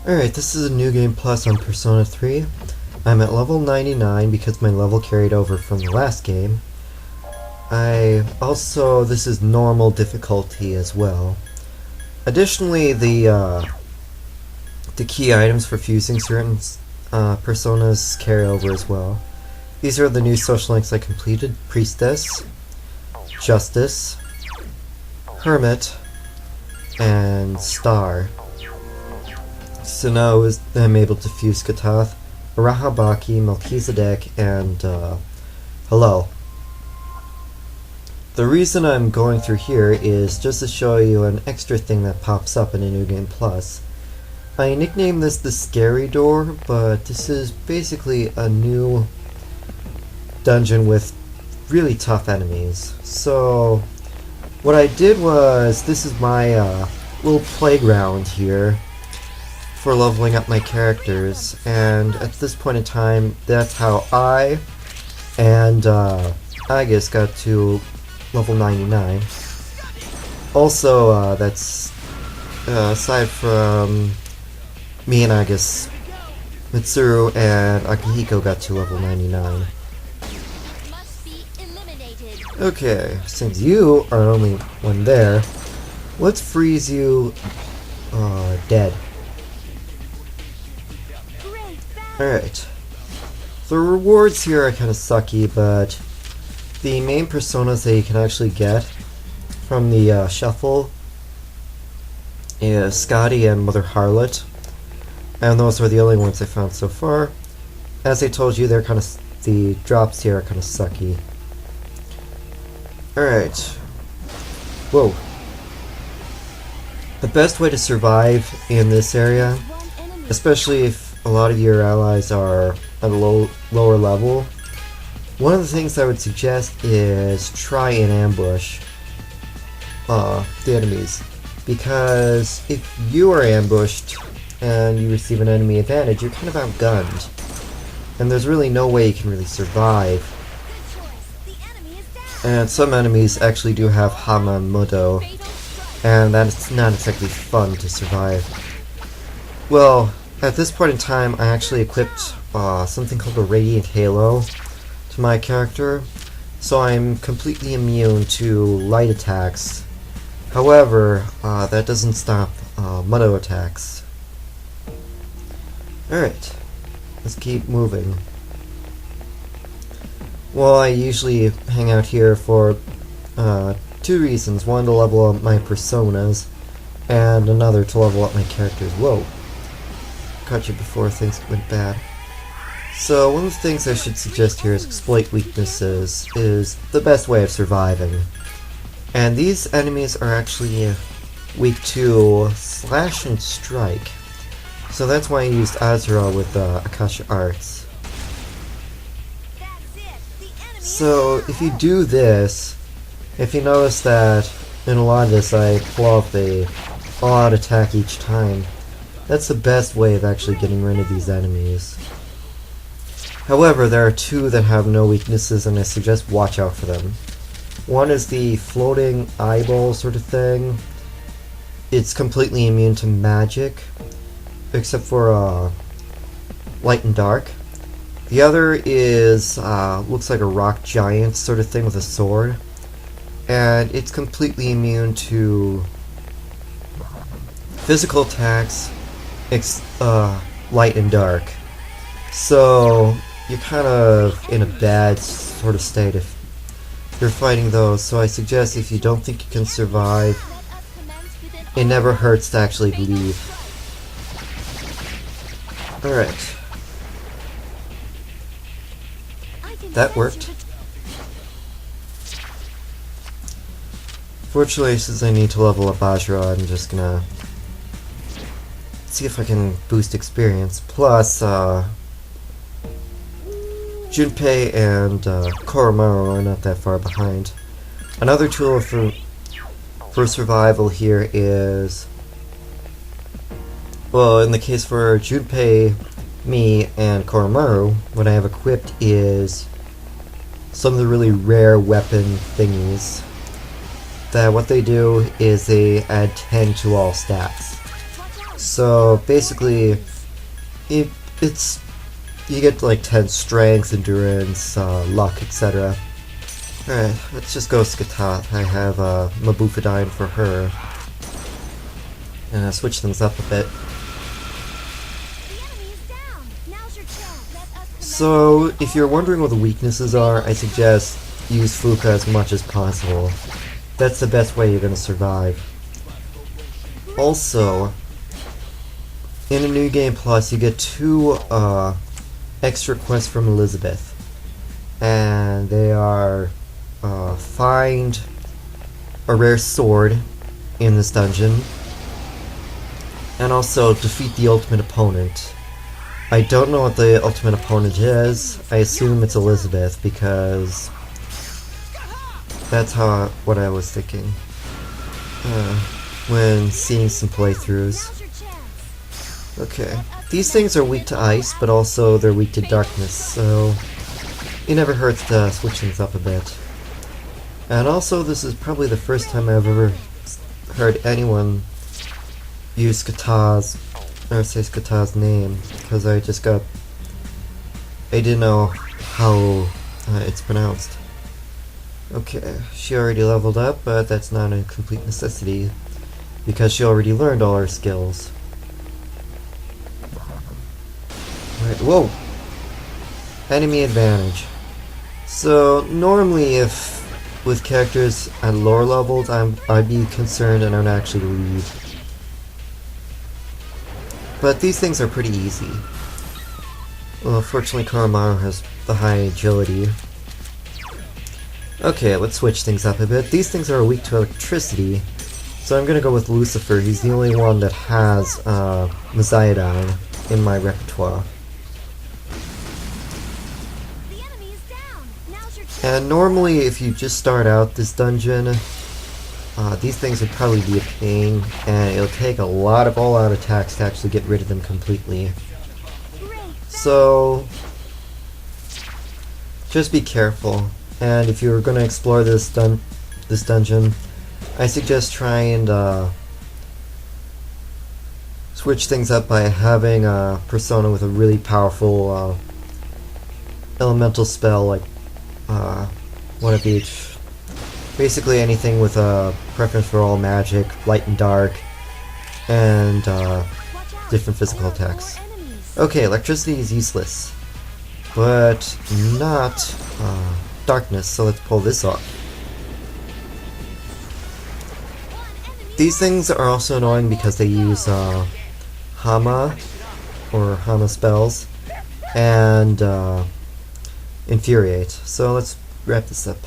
Alright, this is a new game plus on Persona 3. I'm at level 99 because my level carried over from the last game. This is normal difficulty as well. Additionally, the key items for fusing certain personas carry over as well. These are the new social links I completed: Priestess, Justice, Hermit, and Star. So now I'm able to fuse Katath, Arahabaki, Melchizedek, and Hello. The reason I'm going through here is just to show you an extra thing that pops up in a New Game Plus. I nicknamed this the Scary Door, but this is basically a new dungeon with really tough enemies. So what I did was, this is my little playground here for leveling up my characters, and at this point in time, that's how I and Agus got to level 99. Also, that's aside from me and Agus, Mitsuru and Akihiko got to level 99. Okay, since you are only one there, let's freeze you dead. Alright. The rewards here are kind of sucky, but the main personas that you can actually get from the shuffle is Scotty and Mother Harlot, and those are the only ones I found so far. As I told you, they're the drops here are kind of sucky. Alright. Whoa. The best way to survive in this area, especially if a lot of your allies are at a lower level, one of the things I would suggest is try and ambush the enemies. Because if you are ambushed and you receive an enemy advantage, you're kind of outgunned. And there's really no way you can really survive. And some enemies actually do have Hama Mudo, and that's not exactly fun to survive. Well, at this point in time, I actually equipped something called a Radiant Halo to my character, so I'm completely immune to light attacks. However, that doesn't stop Mudo attacks. Alright, let's keep moving. Well, I usually hang out here for two reasons. One, to level up my personas, and another to level up my characters. Whoa. Caught you before things went bad. So, one of the things I should suggest here is exploit weaknesses is the best way of surviving. And these enemies are actually weak to Slash and Strike. So that's why I used Azura with Akasha Arts. So, if you do this, if you notice that in a lot of this I pull off a odd attack each time, that's the best way of actually getting rid of these enemies. However, there are two that have no weaknesses, and I suggest watch out for them. One is the floating eyeball sort of thing. It's completely immune to magic, except for light and dark. The other is, looks like a rock giant sort of thing with a sword. And it's completely immune to physical attacks, light and dark. So, you're kind of in a bad sort of state if you're fighting those. So I suggest if you don't think you can survive, it never hurts to actually leave. Alright. That worked. Fortunately, since I need to level up Azura, I'm just gonna see if I can boost experience. Plus, Junpei and Koromaru are not that far behind. Another tool for survival here is, well, in the case for Junpei, me, and Koromaru, what I have equipped is some of the really rare weapon thingies. That what they do is they add 10 to all stats. So basically, it's you get like 10 strength, endurance, luck, etc. Alright, let's just go Skatat. I have Mabufadine for her. And I'll switch things up a bit. So, if you're wondering what the weaknesses are, I suggest use Fuka as much as possible. That's the best way you're going to survive. Also, in a New Game Plus, you get 2 extra quests from Elizabeth. And they are find a rare sword in this dungeon, and also defeat the ultimate opponent. I don't know what the ultimate opponent is. I assume it's Elizabeth because that's what I was thinking when seeing some playthroughs. Okay, these things are weak to ice, but also they're weak to darkness, so it never hurts to switch things up a bit. And also, this is probably the first time I've ever heard anyone use Skata's name, because I didn't know how it's pronounced. Okay, she already leveled up, but that's not a complete necessity, because she already learned all her skills. Right, whoa! Enemy advantage. So, normally if with characters at lower levels, I'd be concerned and I would actually leave. But these things are pretty easy. Well, fortunately Koromaru has the high agility. Okay, let's switch things up a bit. These things are weak to electricity, so I'm gonna go with Lucifer. He's the only one that has Messiadine in my repertoire. And normally, if you just start out this dungeon, these things would probably be a pain, and it'll take a lot of all-out attacks to actually get rid of them completely. So, just be careful. And if you're going to explore this dungeon, I suggest try and switch things up by having a persona with a really powerful elemental spell, like one of each. Basically anything with a preference for all magic, light and dark, and different physical attacks. Okay, electricity is useless, but not darkness, so let's pull this off. These things are also annoying because they use Hama, or Hama spells, and Infuriate. So let's wrap this up.